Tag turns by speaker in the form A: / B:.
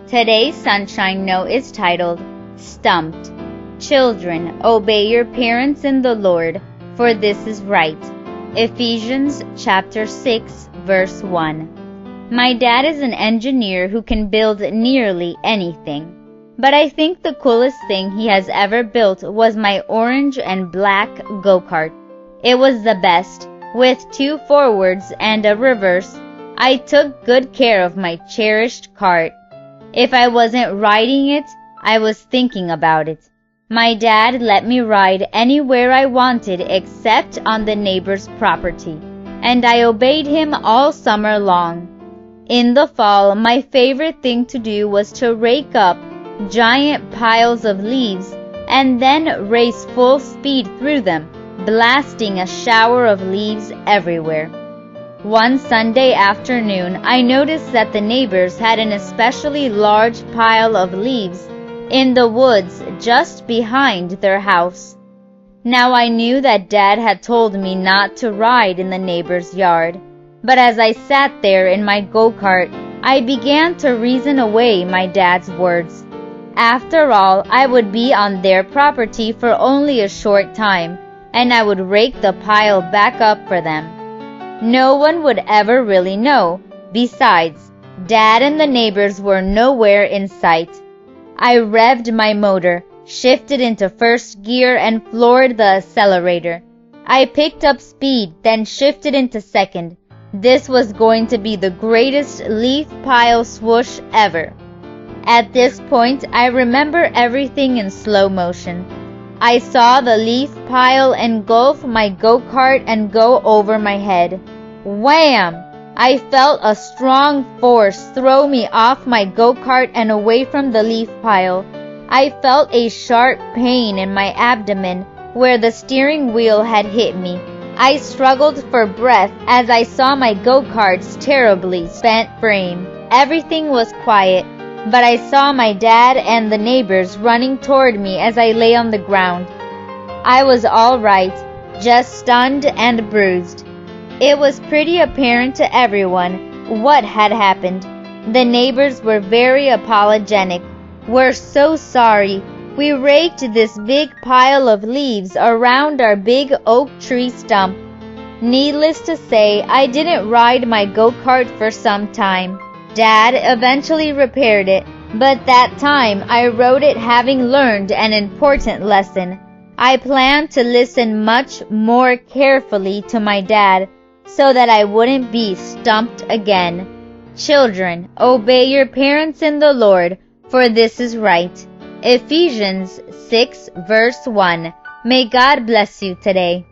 A: Today's Sunshine Note is titled, Stumped. Children, obey your parents in the Lord, for this is right. Ephesians chapter 6, verse 1. My dad is an engineer who can build nearly anything. But I think the coolest thing he has ever built was my orange and black go-kart. It was the best, with 2 forwards and a reverse. I took good care of my cherished cart. If I wasn't riding it, I was thinking about it. My dad let me ride anywhere I wanted except on the neighbor's property, and I obeyed him all summer long. In the fall, my favorite thing to do was to rake up giant piles of leaves and then race full speed through them, blasting a shower of leaves everywhere. One Sunday afternoon, I noticed that the neighbors had an especially large pile of leaves in the woods just behind their house. Now I knew that Dad had told me not to ride in the neighbor's yard, but as I sat there in my go-kart, I began to reason away my dad's words. After all, I would be on their property for only a short time, and I would rake the pile back up for them. No one would ever really know. Besides, Dad and the neighbors were nowhere in sight. I revved my motor, shifted into first gear, and floored the accelerator. I picked up speed, then shifted into second. This was going to be the greatest leaf pile swoosh ever. At this point, I remember everything in slow motion. I saw the leaf pile engulf my go-kart and go over my head. Wham! I felt a strong force throw me off my go-kart and away from the leaf pile. I felt a sharp pain in my abdomen where the steering wheel had hit me. I struggled for breath as I saw my go-kart's terribly spent frame. Everything was quiet, but I saw my dad and the neighbors running toward me as I lay on the ground. I was all right, just stunned and bruised. It was pretty apparent to everyone what had happened. The neighbors were very apologetic. "We're so sorry. We raked this big pile of leaves around our big oak tree stump." Needless to say, I didn't ride my go-kart for some time. Dad eventually repaired it, but that time I rode it having learned an important lesson. I planned to listen much more carefully to my dad so that I wouldn't be stumped again. Children, obey your parents in the Lord, for this is right. Ephesians 6 verse 1. May God bless you today.